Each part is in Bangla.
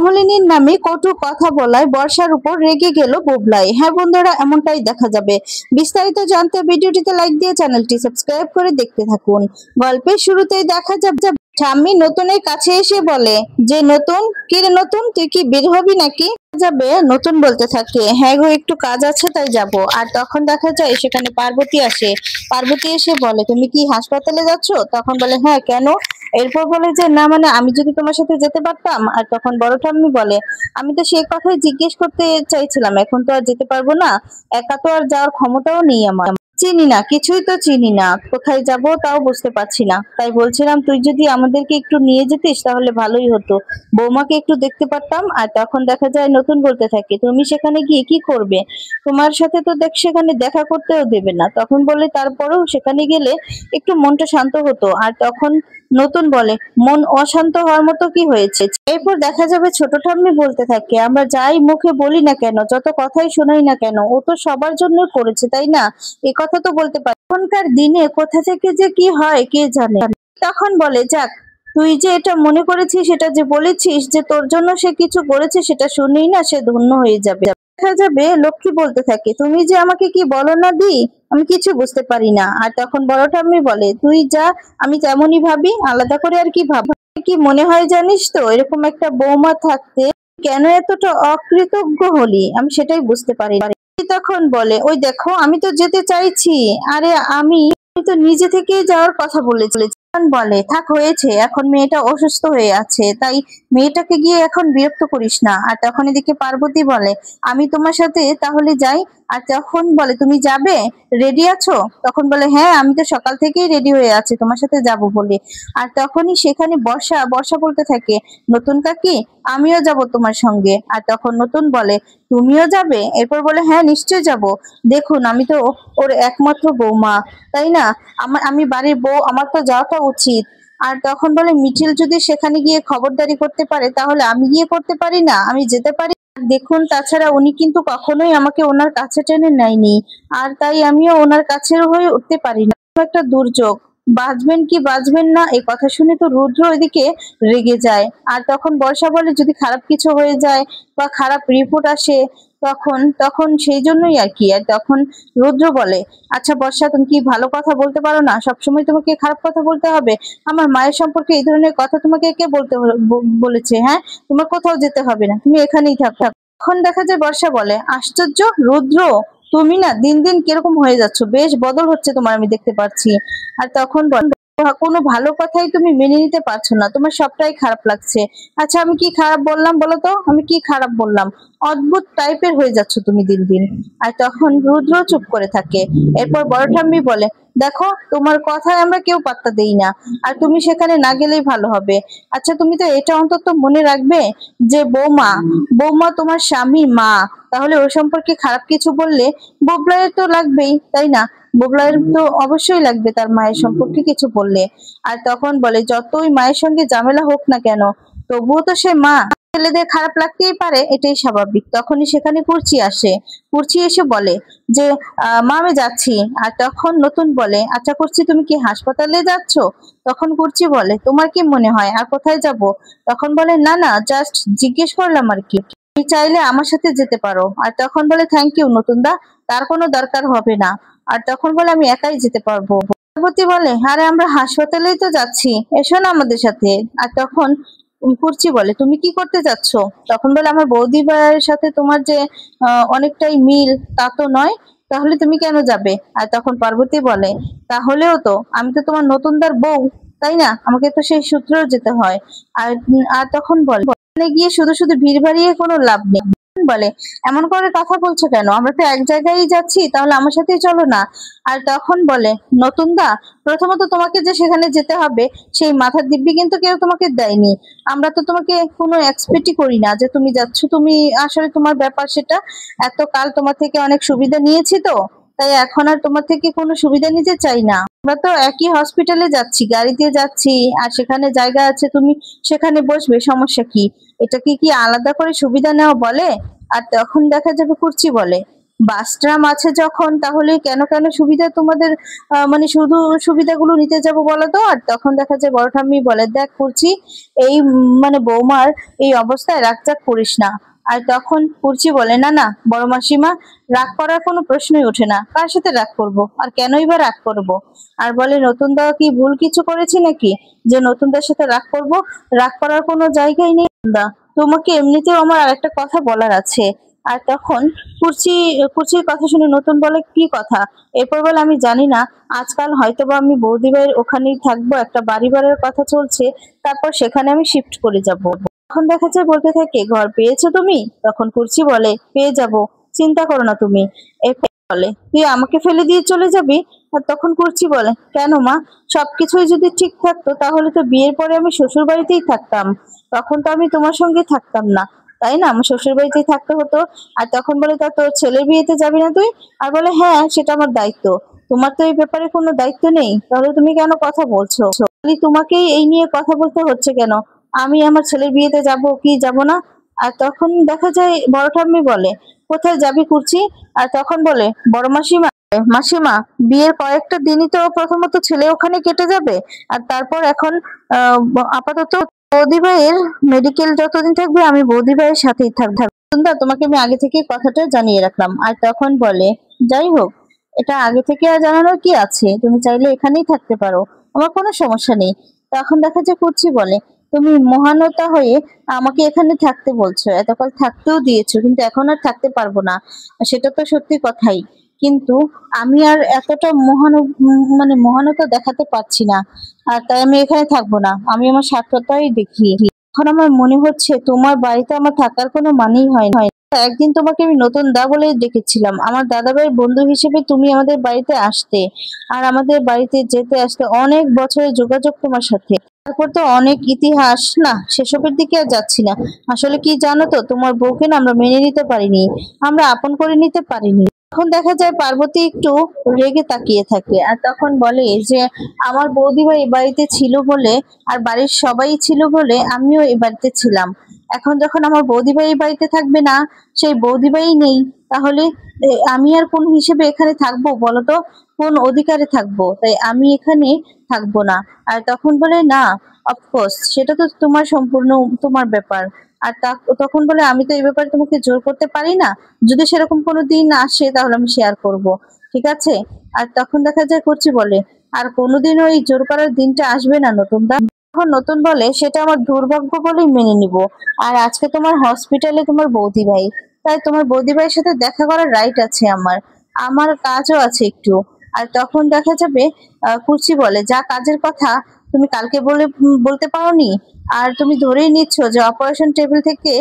হেমলিনীর নামে কটু কথা বলায় বর্ষার উপর রেগে গেল বুবলাই। হ্যাঁ বন্ধুরা, এমনটাই দেখা যাবে। বিস্তারিত জানতে ভিডিওটিতে লাইক দিয়ে চ্যানেলটি সাবস্ক্রাইব করে দেখতে থাকুন। গল্পের শুরুতেই দেখা যাবে ঠাম্মি নতুনের কাছে এসে বলে যে নতুন, কি রে নতুন, তুই কি বের হবি নাকি? যাবে? নতুন বলতে থাকে হ্যাঁ গো, একটু কাজ আছে তাই যাব। আর তখন দেখা যায় সেখানে পার্বতী আসে। পার্বতী এসে বলে তুমি কি হাসপাতালে যাচ্ছ? তখন বলে হ্যাঁ, কেন? এরপর বলে যে না মানে আমি যদি তোমার সাথে যেতে পারতাম। আর তখন বড় ঠাম্মি বলে আমি তো সেই কথাই জিজ্ঞেস করতে চাইছিলাম, এখন তো আর যেতে পারবো না, একা তো আর যাওয়ার ক্ষমতাও নেই আমার, চিনি না, কিছুই তো চিনি না, কোথায় যাব তাও বুঝতে পারছি না, তাই বলছিলাম তুই যদি আমাদেরকে একটু নিয়ে যেতিস তাহলে ভালোই হতো, বৌমাকে একটু দেখতে পারতাম। আর তখন দেখা যায় নতুন বলতে থাকে তুমি সেখানে গিয়ে কি করবে, তোমার সাথে তো সেখানে দেখা করতেও দেবে না। তখন বলে তারপরেও সেখানে গেলে একটু মনটা শান্ত হতো। আর তখন নতুন বলে মন অশান্ত হওয়ার মতো কি হয়েছে? এরপর দেখা যাবে ছোট ঠাম্মি বলতে থাকে আমরা যাই মুখে বলি না কেন, যত কথাই শোনাই না কেন, ও তো সবার জন্য করেছে তাই না, এ কথা তো বলতে পারি। এখনকার দিনে কোথা থেকে যে কি হয় কে জানে। তখন বলে যাক, তুই যে এটা মনে করেছিস, সেটা যে বলেছিস যে তোর জন্য সে কিছু করেছে, সেটা শুনেই না সে ধন্য হয়ে যাবে। দেখা যাবে লক্ষ্মী বলতে থাকে তুমি যে আমাকে কি বলো না দি, আমি কিছু বুঝতে পারি না। আর তখন বড় ঠাম্মি বলে তুই যা, আমি তেমনই ভাবি, আলাদা করে আর কি ভাব, কি মনে হয় জানিস তো, এরকম একটা বৌমা থাকতে কেন এতটা অকৃতজ্ঞ হলি, আমি সেটাই বুঝতে পারি না। তখন বলে ওই দেখো আমি তো যেতে চাইছি, আরে আমি তো নিজে থেকেই যাওয়ার কথা বলেছি। বলে থাক হয়েছে, এখন মেয়েটা অসুস্থ হয়ে আছে, তাই মেয়েটাকে গিয়ে এখন বিরক্ত করিস না। আর তখন এদিকে পার্বতী বলে আমি তোমার সাথে তাহলে যাই। আর তখন বলে তুমি যাবে, রেডি আছো? তখন বলে হ্যাঁ, আমি তো সকাল থেকেই রেডি হয়ে আছি তোমার সাথে যাব বলে। আর তখনই সেখানে বর্ষা বর্ষা বলতে থাকে নতুন কাকি আমিও যাব তোমার সঙ্গে। আর তখন নতুন বলে তুমিও যাবে? এরপর বলে হ্যাঁ নিশ্চয় যাব, দেখুন আমি তো ওর একমাত্র বৌমা, তাই না, আমি বাড়ির বউ, আমার তো যাওয়াটা উচিত। আর তখন বলে মিছিল যদি সেখানে গিয়ে খবরদারি করতে পারে তাহলে আমি গিয়ে করতে পারি না, আমি যেতে পারি? দেখুন তাছাড়া উনি কিন্তু কখনোই আমাকে ওনার কাছে টেনে নেয়নি, আর তাই আমিও ওনার কাছের হয়ে উঠতে পারি না, একটা দুর্যোগ, বাঁচবেন কি বাঁচবেন না এই কথা শুনে তো রুদ্র ওইদিকে রেগে যায়। আর তখন বর্ষা বলে যদি খারাপ কিছু হয়ে যায় বা খারাপ রিপোর্ট আসে তখন তখন সেই জন্যই আর কি। আর তখন রুদ্র বলে আচ্ছা বর্ষা, তুমি কি ভালো কথা বলতে পারো না, সবসময় তোমাকে খারাপ কথা বলতে হবে? আমার মায়ের সম্পর্কে এই ধরনের কথা তোমাকে কে বলেছে? হ্যাঁ, তোমার কোথাও যেতে হবে না, তুমি এখানেই থাকো। এখন দেখা যায় বর্ষা বলে আশ্চর্য রুদ্র, তুমি না দিন দিন কিরকম হয়ে যাচ্ছ, বেশ বদল হচ্ছে তোমার, আমি দেখতে পাচ্ছি। আর তখন কোনো ভালো কথাই তুমি মেনে নিতে পারছো না, তোমার সবটাই খারাপ লাগছে। আচ্ছা আমি কি খারাপ বললাম বলো তো, আমি কি খারাপ বললাম? অদ্ভুত টাইপের হয়ে যাচ্ছ তুমি দিন দিন। আর তখন রুদ্র চুপ করে থাকে। এরপর বড় ঠাম্মি বলে দেখো তোমার কথায় আমরা কেউ পাত্তা দেই না, আর তুমি সেখানে না গেলেই ভালো হবে। আচ্ছা তুমি তো এটা অন্তত মনে রাখবে যে বৌমা বৌমা তোমার স্বামী মা, তাহলে ওর সম্পর্কে খারাপ কিছু বললে বুবলাইয়ের তো লাগবেই তাই না, বুবলাইয়ের তো অবশ্যই লাগবে তার মায়ের সম্পর্কে কিছু বললে। আর তখন বলে যতই মায়ের সঙ্গে ঝামেলা হোক না কেন তবুও তো সে মা, ছেলেদের খারাপ লাগতেই পারে, এটাই স্বাভাবিক। তখনই সেখানে কুর্চি আসে। কুর্চি এসে বলে যে মা আমি যাচ্ছি। আর তখন নতুন বলে আচ্ছা কুর্চি তুমি কি হাসপাতালে যাচ্ছ? তখন কুর্চি বলে তোমার কি মনে হয় আর কোথায় যাব? তখন বলে না না, জাস্ট জিজ্ঞেস করলাম আর কি, তুমি চাইলে আমার সাথে যেতে পারো। আর তখন বলে থ্যাংক ইউ নতুন দা, তার কোনো দরকার হবে না। আর তখন বলে আমি একাই যেতে পারবো। পার্বতী বলে আরে আমরা হাসপাতালেই তো যাচ্ছি, এসো না আমাদের সাথে। আর তখন কুর্চি বলে তুমি কি করতে যাচ্ছ? তখন বলে আমার বৌদি ভাইয়ের সাথে তোমার যে অনেকটাই মিল তা তো নয়, তাহলে তুমি কেন যাবে? আর তখন পার্বতী বলে তাহলেও তো আমি তো তোমার নতুনদার বউ, তাই না, আমাকে তো সেই সূত্রেও যেতে হয়। আর আর তখন বলে গিয়ে শুধু শুধু ভিড় বাড়িয়ে কোনো লাভ নেই। বলে এমন করে কথা বলছো কেন, আমরা তো এক জায়গায় যাচ্ছি, তাহলে আমার সাথেই চলো না। আর তখন বলে নতুন দা, প্রথমত তোমাকে যে সেখানে যেতে হবে সেই মাথার দিব্যি কিন্তু কেউ তোমাকে দেয়নি, আমরা তো তোমাকে কোনো এক্সপেক্টই করি না যে তুমি যাচ্ছ, তুমি আসলে তোমার ব্যাপার সেটা, এত কাল তোমার থেকে অনেক সুবিধা নিয়েছি তো, তাই এখন আর তোমার থেকে কোনো সুবিধা নিতে চাই না। আমরা তো একই হসপিটালে যাচ্ছি, গাড়িতে যাচ্ছি, আর সেখানে জায়গা আছে, তুমি সেখানে বসবে, সমস্যা কি? এটাকে কি আলাদা করে সুবিধা নেওয়া বলে? আর তখন দেখা যাবে কুর্চি বলে বাস ট্রাম আছে যখন, তাহলে কেন কেন সুবিধা তোমাদের মানে শুধু সুবিধাগুলো নিতে যাব বলো তো। আর তখন দেখা যায় বড় ঠাম্মি বলে, দেখ কুর্চি, এই মানে বৌমার এই অবস্থায় রাগটাগ করিস না। আর তখন কুর্চি বলে, না না বড় মাসিমা, রাগ করার কোনো প্রশ্নই ওঠে না, কার সাথে রাগ করব, আর কেনই বা রাগ করব। আর বলে, নতুন দা কি ভুল কিছু করেছি নাকি যে নতুন দার সাথে রাগ করব? রাগ করার কোনো জায়গাই নেই দা, তোমাকে এমনিতেও আমার আরেকটা কথা বলার আছে। আর তখন কুর্চি কুর্চির কথা শুনে নতুন বলে, কি কথা? এরপর বলে, আমি জানি না, আজকাল হয়তোবা আমি বৌদি ভাইয়ের ওখানেই থাকবো, একটা বাড়ি ভাড়ার কথা চলছে, তারপর সেখানে আমি শিফট করে যাব। তখন দেখা যায় বলতে থাকে, ঘর পেয়েছো তুমি? তখন কুর্চি বলে, পেয়ে যাব, চিন্তা করো না তুমি। এরপর বলে, তুই আমাকে ফেলে দিয়ে চলে যাবি? আর তখন কুর্চি বলে, কেন মা, সবকিছুই যদি ঠিক থাকতো তাহলে তো বিয়ের পরে আমি শ্বশুর বাড়িতেই থাকতাম, তখন তো আমি তোমার সঙ্গে থাকতাম না, তাই না? আমার শ্বশুর বাড়িতেই থাকতে হতো। আর তখন বলে, তা তোর ছেলের বিয়েতে যাবি না তুই? আর বলে, হ্যাঁ সেটা আমার দায়িত্ব। তোমার তো এই ব্যাপারে কোনো দায়িত্ব নেই, তাহলে তুমি কেন কথা বলছো? খালি তোমাকেই এই নিয়ে কথা বলতে হচ্ছে কেন? আমি আমার ছেলের বিয়েতে যাব কি যাব না? আর তখন দেখা যায় বড় ঠাম্মি বলে, কোথায় যাবি কুর্চি? আর তখন বলে বড় মাসিমা, মাসিমা, বিয়ের কয়েকটা দিনই তো প্রথমত ছেলে ওখানে কেটে যাবে, আর তারপর এখন আপাতত বৌদি ভাইয়ের মেডিকেল যতদিন থাকবে আমি বৌদি ভাইয়ের সাথেই থাকবো। সুন্দর, তোমাকে আমি আগে থেকে কথাটা জানিয়ে রাখলাম। আর তখন বলে, যাই হোক, এটা আগে থেকে আর জানানোর কি আছে, তুমি চাইলে এখানেই থাকতে পারো, আমার কোনো সমস্যা নেই। তখন দেখা যায় কুর্চি বলে, তুমি মহানতা হয়ে আমাকে এখানে থাকতে বলছো, এতকাল থাকতেও দিয়েছো, কিন্তু এখন আর থাকতে পারবো না, সেটা তো সত্যি কথাই, কিন্তু আমি আর এতটা মানে মহানতা দেখাতে পারছি না, আর তাই আমি এখানে থাকবো না, আমি আমার স্বার্থটাই দেখি। এখন আমার মনে হচ্ছে তোমার বাড়িতে আমার থাকার কোনো মানেই হয় না। একদিন তোমাকে আমি নতুন দা বলে ডেকেছিলাম, আমার দাদাভাইয়ের বন্ধু হিসেবে তুমি আমাদের বাড়িতে আসতে, আর আমাদের বাড়িতে যেতে আসতে অনেক বছরের যোগাযোগ তোমার সাথে, তারপর তো অনেক ইতিহাস, না সেসবের দিকে আর যাচ্ছি না। আসলে কি জানো তো, তোমার বউকে না আমরা মেনে নিতে পারিনি, আমরা আপন করে নিতে পারিনি। তখন দেখা যায় পার্বতী একটু রেগে তাকিয়ে থাকে, আর তখন বলে যে, আমার বৌদিভাই এই বাড়িতে ছিল বলে, আর বাড়ির সবাই ছিল বলে আমিও এই বাড়িতে ছিলাম, এখন যখন আমার বৌদিভাই এই বাড়িতে থাকবে না, সেই বৌদিভাই নেই, তাহলে আমি আর কোন হিসেবে এখানে থাকবো বলো তো? কোন অধিকারে থাকবো? তাই আমি এখানে থাকবো না। আর তখন বলে, না, অফকোর্স সেটা তো তোমার সম্পূর্ণ তোমার ব্যাপার। আর তখন বলে, আমি তো এই ব্যাপারে তোমাকে জোর করতে পারি না, যদি সেরকম কোনো দিন আসে তাহলে আমি শেয়ার করব, ঠিক আছে? আর তখন দেখা যায় কুচি বলে, আর কোনোদিন ওই জোর করার দিনটা আসবে না নতুন দা। তখন নতুন বলে, সেটা আমার দুর্ভাগ্য বলেই মেনে নিব। আর আজকে তোমার হসপিটালে তোমার বৌদি ভাই, তাই তোমার বৌদি ভাইয়ের সাথে দেখা করার রাইট আছে আমার, আমার কাজও আছে একটু। আর তখন দেখা যাবে কুচি বলে, যা কাজের কথা তুমি কালকে বলতে পারোনি, আর তুমি ধরেই নিচ্ছ যে অপারেশন টেবিল থেকে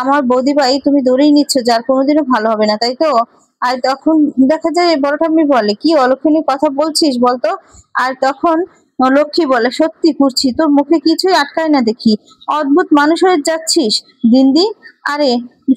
আমার বৌদি ভাই তুমি ধরেই নিচ্ছ, যার কোনোদিনও ভালো হবে না, তাই তো? আর তখন দেখা যায় বড় ঠাম্মি বলে, কি অলক্ষণী কথা বলছিস বলতো? আর তখন লক্ষ্মী বলে, সত্যি করছি, তোর মুখে কিছুই আটকায় না দেখি, অদ্ভুত মানুষ হয়ে যাচ্ছিস দিন দিন। আরে,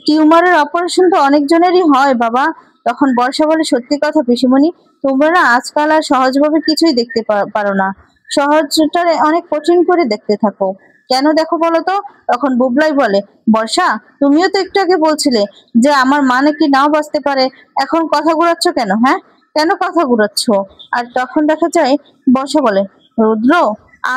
টিউমারের অপারেশন তো অনেকজনেরই হয় বাবা। তখন বর্ষা বলে, সত্যি কথা পিসিমণি, তোমরা না আজকাল আর সহজভাবে কিছুই দেখতে পারো না, সহজটা অনেক কঠিন করে দেখতে থাকো। কেন দেখো বলো তো? তখন বুবলাই বলে, বর্ষা, তুমিও তো একটু আগে বলছিলে যে আমার মা নাকি নাও বাঁচতে পারে, এখন কথা ঘুরাচ্ছ কেন? হ্যাঁ, কেন কথা ঘুরাচ্ছ? আর তখন দেখা যায় বর্ষা বলে, রুদ্র,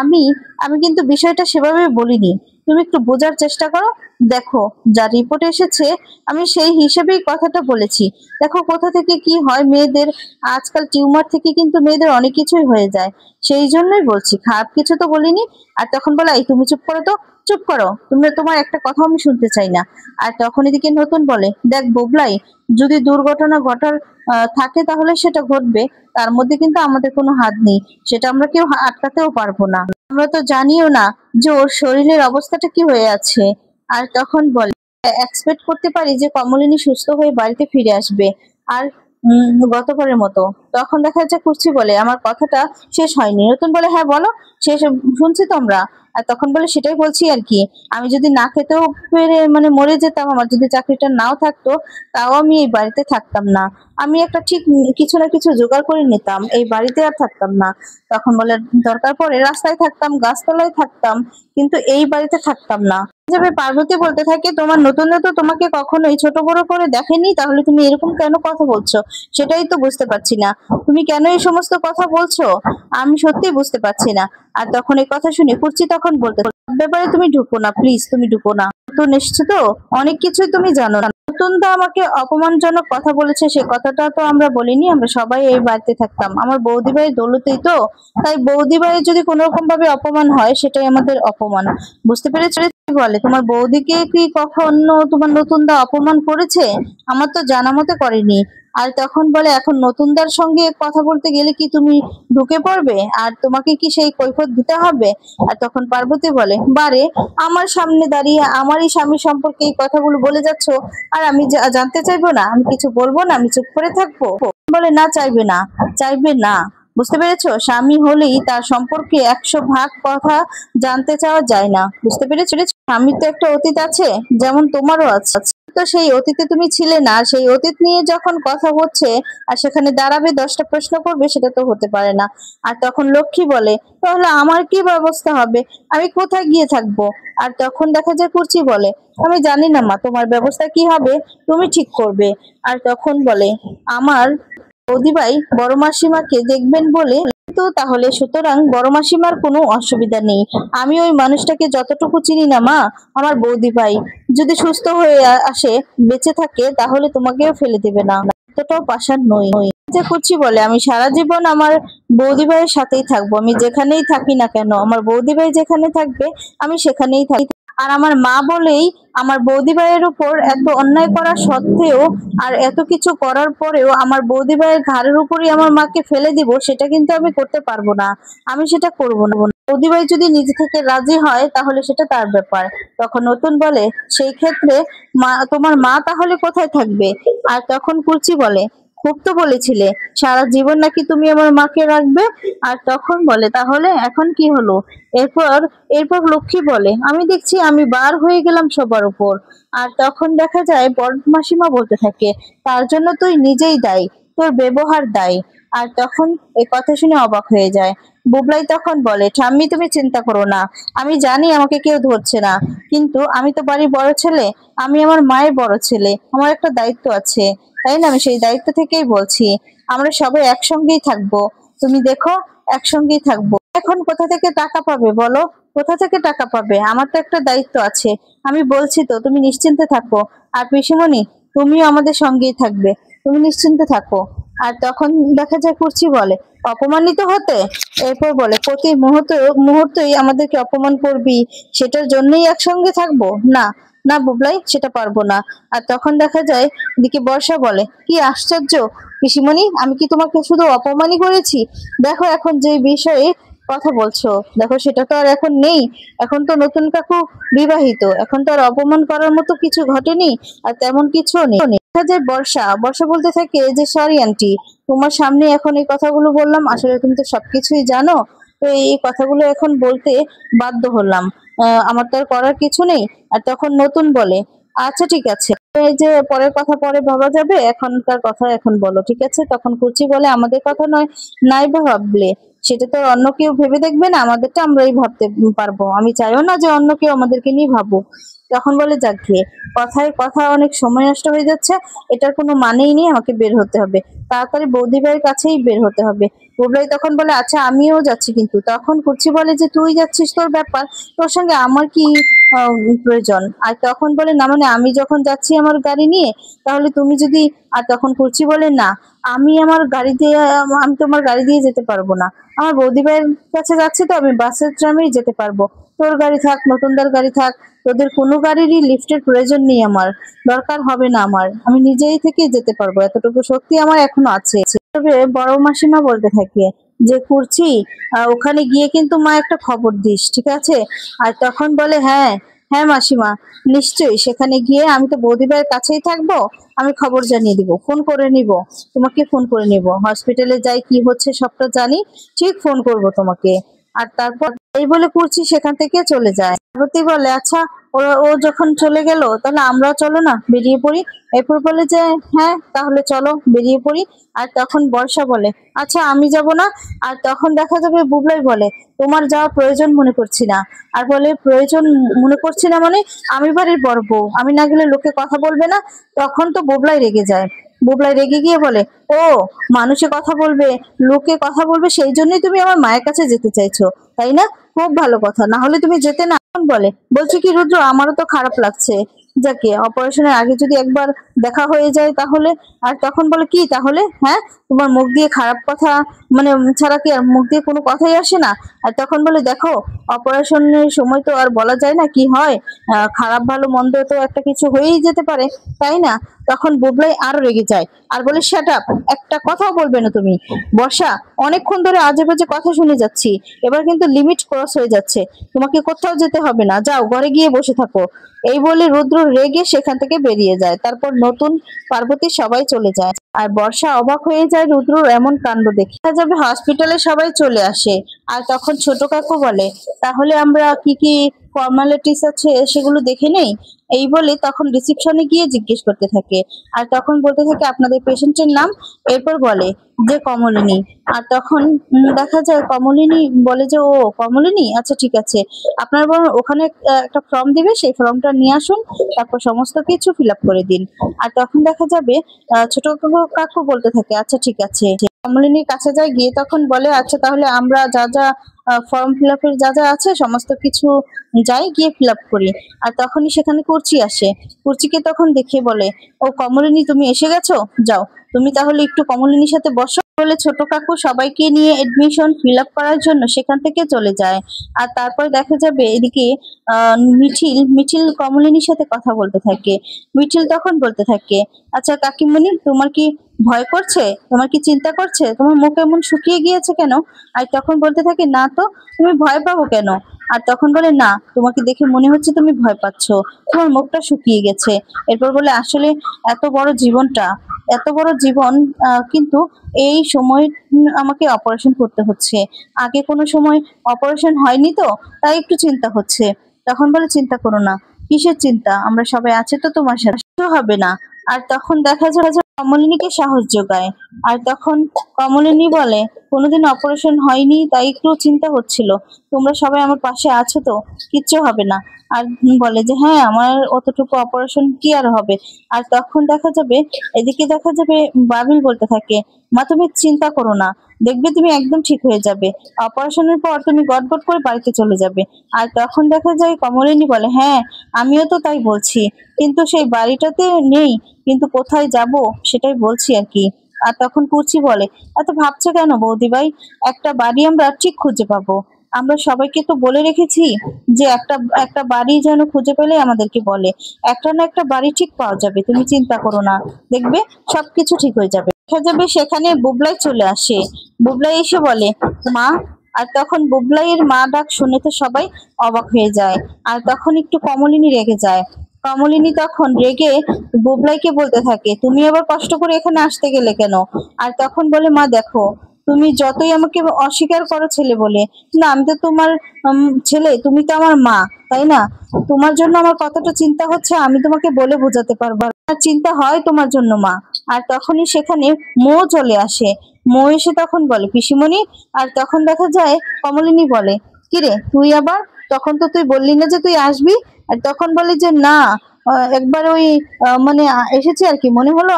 আমি আমি কিন্তু বিষয়টা সেভাবে বলিনি, তুমি একটু বোঝার চেষ্টা করো। দেখো, যা রিপোর্ট এসেছে আমি সেই হিসেবেই কথাটা বলেছি। দেখো কোথা থেকে কি হয় মেয়েদের, আজকাল টিউমার থেকে কিন্তু মেয়েদের অনেক কিছুই হয়ে যায়, সেই জন্যই বলছি, খারাপ কিছু তো বলিনি। আর তখন বলে, এই তুমি চুপ করো তো, চুপ করো তুমি, তোমার একটা কথা আমি শুনতে চাই না। আর তখন এদিকে নতুন বলে, দেখ বুবলাই, যদি দুর্ঘটনা ঘটার থাকে তাহলে সেটা ঘটবে, তার মধ্যে কিন্তু আমাদের কোনো হাত নেই, সেটা আমরা কেউ আটকাতেও পারবো না, আমরা তো জানিও না যে ওর শরীরের অবস্থাটা কি হয়ে আছে। আর তখন বলে, এক্সপেক্ট করতে পারি যে কমলিনী সুস্থ হয়ে বাড়িতে ফিরে আসবে, আর গতবারের মতো। তখন দেখা যাচ্ছে কুর্চি বলে, আমার কথাটা শেষ হয়নি। নতুন বলে, হ্যাঁ বলো, শেষ শুনছি তোমরা। আর তখন বলে, সেটাই বলছি আর কি, আমি যদি না খেতেও পেরে মানে মরে যেতাম, আমার যদি চাকরিটা নাও থাকতো, তাও আমি এই বাড়িতে থাকতাম না, আমি একটা ঠিক কিছু না কিছু জোগাড় করে নিতাম, এই বাড়িতে আর থাকতাম না। তখন বলে, দরকার পড়ে রাস্তায় থাকতাম, গাছতলায় থাকতাম, কিন্তু এই বাড়িতে থাকতাম না। যাবে পার্বতী বলতে থাকে, তোমার নতুন তো তোমাকে কখনোই ছোট বড় করে দেখেনি, তাহলে তুমি এরকম কেন কথা বলছো? সেটাই তো বুঝতে পারছি না, তুমি কেন এই সমস্ত কথা বলছো? আমি সত্যিই বুঝতে পারছি না। আর তখন এই কথা শুনে কুর্চি তখন বলতে থাকে, ব্যাপারে তুমি ঢুকো না প্লিজ, তুমি ঢুকো না। নতুন এসছো তো, অনেক কিছুই তুমি জানো না। নতুন তো আমাকে অপমানজনক কথা বলেছে, সে কথাটা তো আমরা বলিনি, আমরা সবাই এই বাড়িতে থাকতাম আমার বৌদি ভাইয়ের দৌলতেই তো। তাই বৌদি ভাইয়ের যদি কোনো রকম ভাবে অপমান হয় সেটাই আমাদের অপমান। বুঝতে পেরেছো? বলে, তোমার বৌদিকে কি কখনো তোমার নতুনদা অপমান করেছে? আমার তো জানা মতে করেনি। আর তখন বলে, এখন নতুনদার সঙ্গে কথা বলতে গেলে কি তুমি ঢুকে পড়বে, আর তোমাকে কি সেই কৈফিয়ত দিতে হবে? আর তখন পার্বতী বলে, বারে, আমার সামনে দাঁড়িয়ে আমারই স্বামী সম্পর্কে এই কথাগুলো বলে যাচ্ছ, আর আমি জানতে চাইবো না? আমি কিছু বলবো না? আমি চুপ করে থাকবো? বলে, না, চাইবে না, চাইবে না। বুঝতে পেরেছো? স্বামী হলেই তার সম্পর্কে 100 ভাগ কথা জানতে চাওয়া যায় না। বুঝতে পেরেছো? স্বামীর তো একটা অতীত আছে, যেমন তোমারও আছে। তো সেই অতীতে তুমি ছিলে না, আর সেই অতীত নিয়ে যখন কথা হচ্ছে আর সেখানে দাঁড়াবে 10টা প্রশ্ন করবে, সেটা তো হতে পারে না। আর তখন লক্ষ্মী বলে, তাহলে আমার কি ব্যবস্থা হবে? আমি কোথায় গিয়ে থাকবো? আর তখন দেখা যায় কুর্চি বলে, আমি জানি না মা, তোমার ব্যবস্থা কি হবে তুমি ঠিক করবে। আর তখন বলে, আমার বৌদিভাই বড় মাসিমাকে দেখবেন বলে তো, তাহলে সুতরাং বড় মাসিমার কোনো অসুবিধা নেই। আমি ওই মানুষটাকে যতটুকু চিনি না মা, আমার বৌদিভাই যদি সুস্থ হয়ে আসে, বেঁচে থাকে, তাহলে তোমাকেও ফেলে দেবে না, এতটাও পাষাণ নই। যে কুচি বলে, আমি সারা জীবন আমার বৌদিভাইয়ের সাথেই থাকবো, আমি যেখানেই থাকি না কেন, আমার বৌদিভাই যেখানে থাকবে আমি সেখানেই থাকি। আর আমার মা বলেই আমার বৌদি ভাইয়ের উপর এত অন্যায় করা সত্ত্বেও আর এত কিছু করার পরেও আমার বৌদি ভাইয়ের ঘাড়ের উপরই আমার মাকে ফেলে দিব, সেটা কিন্তু আমি করতে পারবো না, আমি সেটা করবো না। বৌদি ভাই যদি নিজে থেকে রাজি হয় তাহলে সেটা তার ব্যাপার। তখন নতুন বলে, সেই ক্ষেত্রে মা, তোমার মা তাহলে কোথায় থাকবে? আর তখন কুচি বলে, খুব তো বলেছিলে সারা জীবন নাকি তুমি আমার মাকে রাখবে। আর তখন বলে, তাহলে এখন কি হলো? এরপর এরপর লক্ষ্মী বলে, আমি দেখছি আমি বার হয়ে গেলাম সবার উপর। আর তখন দেখা যায় বড় মাসিমা বলতে থাকে, তার জন্য তুই নিজেই দায়ী, তোর ব্যবহার দায়ী। আর তখন এই কথা শুনে অবাক হয়ে যায়। বুবলাই তখন বলে, ঠাম্মি তুমি চিন্তা করো না, আমি জানি আমাকে কেউ ধরছে না, কিন্তু আমি তো বাড়ির বড় ছেলে, আমি আমার মায়ের বড় ছেলে, আমার একটা দায়িত্ব আছে, তাই না? আমি সেই দায়িত্ব থেকেই বলছি, আমরা সবাই একসঙ্গেই থাকবো, তুমি দেখো, একসঙ্গেই থাকবো। এখন কোথা থেকে টাকা পাবে বলো? কোথা থেকে টাকা পাবে? আমার তো একটা দায়িত্ব আছে, আমি বলছি তো, তুমি নিশ্চিন্তে থাকো। আর পিসিমণি, তুমিও আমাদের সঙ্গেই থাকবে, তুমি নিশ্চিন্তে থাকো। আর তখন দেখা যায় কুর্চি বলে, অপমানিত হতে? এরপর বলে, প্রতি মুহূর্তই আমাদেরকে অপমান করবি, সেটার জন্যই একসঙ্গে থাকবো? না, না বুবলাই, সেটা পারবো না। আর তখন দেখা যায় দিকে বর্ষা বলে, কি আশ্চর্য পিসিমণি, আমি কি তোমাকে শুধু অপমানই করেছি? দেখো এখন যে বিষয়ে কথা বলছো, দেখো সেটা তো আর এখন নেই, এখন তো নতুন কাকু বিবাহিত, এখন তো আর অপমান করার মতো কিছু ঘটেনি, আর তেমন কিছু নেই। দেখা যায় বর্ষা বর্ষা বলতে থাকে যে, সরি আন্টি, তোমার সামনে এখন এই কথাগুলো বললাম, আসলে তুমি তো সবকিছুই জানো, তো এই কথাগুলো এখন বলতে বাধ্য হলাম, আমার তো আর করার কিছু নেই। আর তখন নতুন বলে, আচ্ছা ঠিক আছে, এই যে পরের কথা পরে ভাবা যাবে, এখনকার কথা এখন বলো, ঠিক আছে? তখন কুচি বলে, আমাদের কথা নয়, নাই বা ভাবলে সেটা তো অন্য কেউ ভেবে দেখবে না, আমাদেরটা আমরাই ভাবতে পারবো, আমি চাইও না যে অন্য কেউ আমাদেরকে নিয়ে ভাবুক। তখন বলে, যাক গে, কথায় কথা অনেক সময় নষ্ট হয়ে যাচ্ছে, এটার কোনো মানেই নেই, আমাকে বের হতে হবে, তাড়াতাড়ি বৌদি ভাইয়ের কাছেই বের হতে হবে। বুবলাই তখন বলে, আচ্ছা আমিও যাচ্ছি, কিন্তু তখন কুচি বলে যে, তুই যাচ্ছিস তোর ব্যাপার, তোর সঙ্গে আমার কি আহ, প্রয়োজন? আর তখন বলে, না মানে আমি যখন যাচ্ছি আমার গাড়ি নিয়ে, তাহলে তুমি যদি। আর তখন কুচি বলে, না, আমি আমার গাড়ি দিয়ে, আমি তোমার গাড়ি দিয়ে যেতে পারবো না, আমার বৌদি ভাইয়ের কাছে যাচ্ছি তো, আমি বাসের ট্রামেই যেতে পারবো, তোর গাড়ি থাক, নতুনদার গাড়ি থাক, তোদের কোনো গাড়িরই লিফটের প্রয়োজন নেই, আমার দরকার হবে না, আমি নিজেই থেকে যেতে পারবো, এতটুকু শক্তি আমার এখনো আছে। তবে বড় মাসিমা বলতে থাকে যে, করছি ওখানে গিয়ে কিন্তু মা একটা খবর দিস, ঠিক আছে? আর তখন বলে, হ্যাঁ হ্যাঁ মাসিমা, নিশ্চয়ই, সেখানে গিয়ে আমি তো বৌদি ভাইয়ের কাছেই থাকবো, আমি খবর জানিয়ে দিব, ফোন করে নিব, তোমাকে ফোন করে নিব, হসপিটালে যাই কি হচ্ছে সবটা জানি, ঠিক ফোন করব তোমাকে। আর তারপর এই বলে কুর্চি সেখান থেকে চলে যায়। পার্বতী বলে, আচ্ছা ও যখন চলে গেল তাহলে আমরাও চলো না বেরিয়ে পড়ি। এরপর বলে যে হ্যাঁ তাহলে চলো বেরিয়ে পড়ি। আর তখন বর্ষা বলে আচ্ছা আমি যাব না। আর তখন দেখা যাবে বুবলাই বলে তোমার যাওয়ার প্রয়োজন মনে করছি না। আর বলে প্রয়োজন মনে করছি না মানে আমি বাড়ির বড় বউ, আমি না গেলে লোকে কথা বলবে না। তখন তো বুবলাই রেগে যায়। বুবলাই রেগে গিয়ে বলে ও মানুষে কথা বলবে, লোকে কথা বলবে সেই জন্যই তুমি আমার মায়ের কাছে যেতে চাইছো, তাই না? খুব ভালো কথা, না হলে তুমি যেতে না। এখন বলে বলছে কি রুদ্র আমারও তো খারাপ লাগছে, যাকে অপারেশনের আগে যদি একবার দেখা হয়ে যায় তাহলে। আর তখন বলে কি তাহলে, হ্যাঁ তোমার মুখ দিয়ে খারাপ কথা মানে ছাড়া কি আর মুখ দিয়ে কোনো কথাই আসে না? আর তখন বলে দেখো অপারেশনের সময় তো আর বলা যায় না কি হয়, খারাপ ভালো মন্দ তো একটা কিছু হয়েই যেতে পারে, তাই না? তখন বুবলাই আরো রেগে যায় আর বলে শাট আপ, একটা কথাও বলবে না তুমি। বর্ষা অনেকক্ষণ ধরে আজে বাজে কথা শুনে যাচ্ছি, এবার কিন্তু লিমিট ক্রস হয়ে যাচ্ছে, তোমাকে কোথাও যেতে হবে না, যাও ঘরে গিয়ে বসে থাকো। এই বলে রুদ্র রেগে সেখান থেকে বেরিয়ে যায়। তারপর নতুন পার্বতী সবাই চলে যায় আর বর্ষা অবাক হয়ে যায় রুদ্রর এমন কাণ্ড দেখে। দেখা যাবে হসপিটালে সবাই চলে আসে। আর তখন ছোট কাকু বলে তাহলে আমরা কি কি ফর্মালিটিস আছে সেগুলো দেখে নেই। এই বলে তখন রিসিপশনে গিয়ে জিজ্ঞেস করতে থাকে। আর তখন বলতে থাকে আপনাদের পেশেন্টের নাম। এরপর বলে যে কমলিনী। আর তখন দেখা যায় কমলিনী বলে যে ও কমলিনী, আচ্ছা ঠিক আছে, আপনার বরং ওখানে একটা ফর্ম দিবে, সেই ফর্মটা নিয়ে আসুন, তারপর সমস্ত কিছু ফিল আপ করে দিন। আর তখন দেখা যাবে ছোট কাকু কাকু বলতে থাকে আচ্ছা ঠিক আছে। কমলিনীর কাছে যায়, গিয়ে তখন বলে আচ্ছা তাহলে আমরা যা যা ফর্ম ফিল আপের যা যা আছে সমস্ত কিছু যাই গিয়ে ফিল আপ করি। আর তখনই সেখানে কুর্চি আসে। কুর্চিকে তখন দেখে বলে ও কমলিনী তুমি এসে গেছো, যাও তুমি তাহলে একটু কমলিনীর সাথে বসো। বলে ছোট কাকু সবাইকে নিয়ে এডমিশন ফিল আপ করার জন্য সেখান থেকে চলে যায়। আর তারপর দেখা যাবে এদিকে মিঠিল মিঠিল কমলিনীর সাথে কথা বলতে থাকে। মিঠিল তখন বলতে থাকে আচ্ছা কাকিমণি তোমার কি ভয় করছে, তোমার কি চিন্তা করছে, তোমার মুখ এমন শুকিয়ে গিয়েছে কেন? আর তখন বলতে থাকে না তো, তুমি ভয় পাবো কেন? আর তখন বলে না তোমাকে দেখে মনে হচ্ছে তুমি ভয় পাচ্ছো, তোমার মুখটা শুকিয়ে গেছে। এরপর বলে আসলে এত বড় জীবনটা, এত বড় জীবন কিন্তু এই সময় আমাকে অপারেশন করতে হচ্ছে, আগে কোনো সময় অপারেশন হয়নি তো তাই একটু চিন্তা হচ্ছে। তখন বলে চিন্তা করো না, কিসের চিন্তা, আমরা সবাই আছি তো তোমার সাথে, কিছু হবে না। আর তখন দেখা যায় যে কমলিনীকে সাহস যোগায়। আর তখন কমলিনী বলে কোনোদিন অপারেশন হয়নি তাই একটু চিন্তা হচ্ছিল, তোমরা সবাই আমার পাশে আছো তো, কিচ্ছু হবে না। আর বলে যে হ্যাঁ আমার অতটুকু অপারেশন কি আর হবে। আর তখন দেখা যাবে এদিকে দেখা যাবে বাবিল বলতে থাকে মা তুমি চিন্তা করো না, দেখবে তুমি একদম ঠিক হয়ে যাবে, অপারেশনের পর তুমি গটগট করে বাড়িতে চলে যাবে। আর তখন দেখা যায় কমলিনী বলে হ্যাঁ আমিও তো তাই বলছি, কিন্তু সেই বাড়িটাতে নেই, কিন্তু কোথায় যাব সেটাই বলছি আর কি। আর তখন কুচি বলে এত ভাবছে কেন বৌদি ভাই, একটা বাড়ি আমরা ঠিক খুঁজে পাবো, আমরা সবাইকে তো বলে রেখেছি যে একটা একটা বাড়ি যেন খুঁজে পেলে আমাদেরকে বলে, একটা না একটা বাড়ি ঠিক পাওয়া যাবে, তুমি চিন্তা করো না, দেখবে সবকিছু ঠিক হয়ে যাবে। দেখা যাবে সেখানে বুবলাই চলে আসে। বুবলাই এসে বলে মা। আর তখন বুবলাইয়ের মা ডাক শুনে তো সবাই অবাক হয়ে যায়। আর তখন একটু কমলিনী রেগে যায়। কমলিনী তখন রেগে বুবলাইকে বলতে থাকে তুমি আবার কষ্ট করে এখানে আসতে গেলে কেন? আর তখন বলে মা দেখো তুমি যতই আমাকে অস্বীকার করো ছেলে বলে, না আমি তো তোমার ছেলে, তুমি তো আমার মা, তাই না? তোমার জন্য আমার কতটা চিন্তা হচ্ছে আমি তোমাকে বলে বোঝাতে পারবো না। আমার চিন্তা হয় তোমার জন্য মা। আর তখনই সেখানে মো চলে আসে। মো এসে তখন বলে পিসিমণি। আর তখন দেখা যায় কমলিনী বলে কিরে তুই আবার, তখন তো তুই বললি না যে তুই আসবি। আর তখন বলে যে না একবার ওই মানে এসেছি আর কি, মনে হলো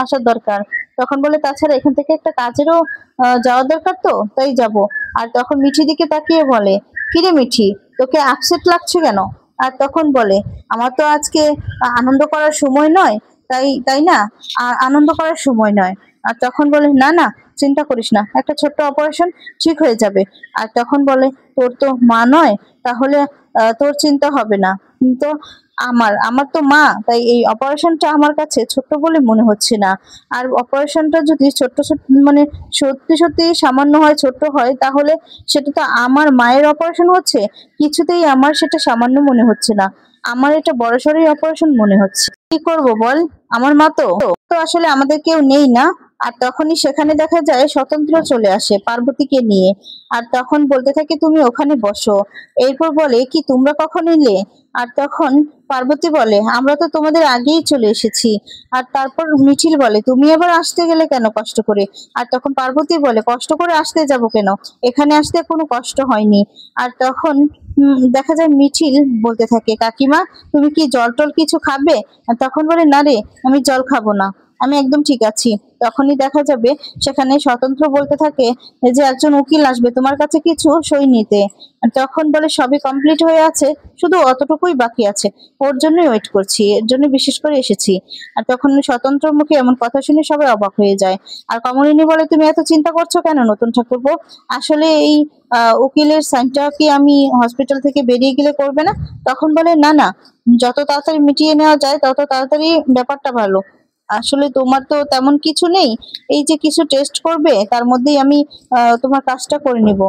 আসার দরকার। তখন বলে তাছাড়া এখান থেকে একটা কাজেরও যাওয়ার দরকার তো তাই যাব। আর তখন মিঠি দিকে তাকিয়ে বলে কিরে মিঠি তোকে আপসেট লাগছে কেন? আর তখন বলে আমার তো আজকে আনন্দ করার সময় নয়, তাই তাই না, আনন্দ করার সময় নয়। আর তখন বলে না না চিন্তা করিস না, একটা ছোট্ট অপারেশন ঠিক হয়ে যাবে। আর তখন বলে তোর তো মা নয়, তাহলে তোর চিন্তা হবে না, কিন্তু আমার আমার তো মা, তাই এই অপারেশনটা আমার কাছে ছোট্ট বলে মনে হচ্ছে না। আর অপারেশনটা যদি ছোট্ট ছোট্ট মানে সত্যি সত্যি সামান্য হয়, ছোট্ট হয়, তাহলে সেটা তো আমার মায়ের অপারেশন হচ্ছে, কিছুতেই আমার সেটা সামান্য মনে হচ্ছে না, আমার এটা বড়সড়ই অপারেশন মনে হচ্ছে। কি করব বল, আমার মা তো তো আসলে আমাদের কেউ নেই না, আর তখনই সেখানে দেখা যায় স্বতন্ত্র চলে আসে পার্বতীকে নিয়ে। আর তখন বলতে থাকে তুমি ওখানে বসো। এরপর বলে কি তোমরা কখন এলে? আর তখন পার্বতী বলে আমরা তো তোমাদের আগেই চলে এসেছি। আর তারপর মিঠিল বলে তুমি আবার আসতে গেলে কেন কষ্ট করে? আর তখন পার্বতী বলে কষ্ট করে আসতে যাব কেন, এখানে আসতে কোনো কষ্ট হয়নি। আর তখন দেখা যায় মিঠিল বলতে থাকে কাকিমা তুমি কি জল টল কিছু খাবে? আর তখন বলে না রে, আমি জল খাবো না, আমি একদম ঠিক আছি। তখনই দেখা যাবে সেখানে স্বতন্ত্র বলতে থাকে যে একজন উকিল আসবে তোমার কাছে কিছু সই নিতে। আর তখন বলে সবই কমপ্লিট হয়ে আছে, শুধু অতটুকুই বাকি আছে, ওর জন্যই ওয়েট করছি, এর জন্য বিশেষ করে এসেছি। আর তখন স্বতন্ত্র মুখে এমন কথা শুনে সবাই অবাক হয়ে যায়। আর কমলিনী বলে তুমি এত চিন্তা করছো কেন নতুন ঠাকুরপো? আসলে এই উকিলের সাইনটা কি আমি হসপিটাল থেকে বেরিয়ে গেলে করবে না? তখন বলে না না, যত তাড়াতাড়ি মিটিয়ে নেওয়া যায় তত তাড়াতাড়ি ব্যাপারটা ভালো। আসলে তোমার তো তেমন কিছু নেই, এই যে কিছু টেস্ট করবে তার মধ্যেই আমি তোমার কাজটা করে নিব।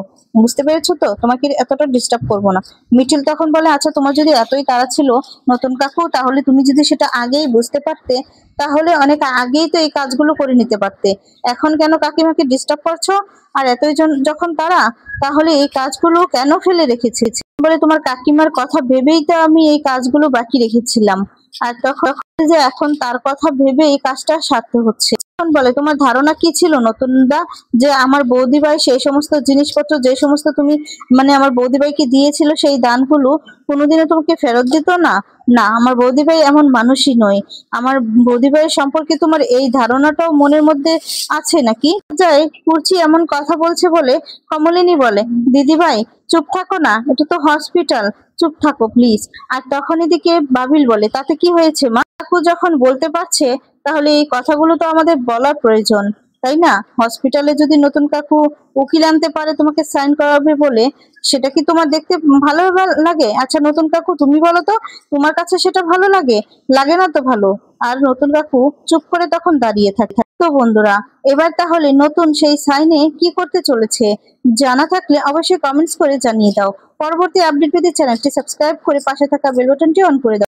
বুঝতে পেরেছো তো, তোমাকে এতটা ডিস্টার্ব করবো না। মিঠিল তখন বলে আচ্ছা তোমার যদি এতই তাড়া ছিল নতুন কাকু, তাহলে তুমি যদি সেটা আগেই বুঝতে পারতে তাহলে অনেক আগেই তো এই কাজগুলো করে নিতে পারতে। এখন কেন কাকিমাকে ডিস্টার্ব করছো? আর এতই যখন তারা, তাহলে এই কাজগুলো কেন ফেলে রেখেছি? বলে তোমার কাকিমার কথা ভেবেই তো আমি এই কাজগুলো বাকি রেখেছিলাম। আর তখন যে এখন তার কথা ভেবে এই কাজটা সার্থক হচ্ছে। তখন বলে তোমার ধারণা কি ছিল নতুনদা, যে আমার বৌদি ভাই সেই সমস্ত জিনিসপত্র যে সমস্ত তুমি মানে আমার বৌদি ভাইকে দিয়েছিল সেই দানগুলো কোনোদিনও তোমাকে ফেরত দিত না? না, আমার বৌদি ভাই এমন মানুষই নয়। আমার বৌদি ভাইয়ের সম্পর্কে তোমার এই ধারণাটাও মনের মধ্যে আছে নাকি? যায় কুর্চি এমন কথা বলছে বলে কমলিনী বলে দিদি ভাই চুপ থাকো না, এটা তো হসপিটাল, চুপ থাকো প্লিজ। আর তখন এদিকে বাবিল বলে তাতে কি হয়েছে মা, কাকু যখন বলতে পারছে তাহলে এই কথাগুলো তো আমাদের বলার প্রয়োজন, তাই না? হসপিটালে যদি নতুন কাকু উকিল আনতে পারে তোমাকে সাইন করাবে বলে, সেটা কি তোমার দেখতে ভালো লাগে? আচ্ছা নতুন কাকু তুমি বলো তো, তোমার কাছে সেটা ভালো লাগে? লাগে না তো ভালো। আর নতুন কাকু চুপ করে তখন দাঁড়িয়ে থাকে। তো বন্ধুরা, এবার তাহলে নতুন সেই সাইনে কি করতে চলেছে জানা থাকলে অবশ্যই কমেন্টস করে জানিয়ে দাও। পরবর্তী আপডেট পেতে চ্যানেলটি সাবস্ক্রাইব করে পাশে থাকা বেল বাটনটি অন করে দাও।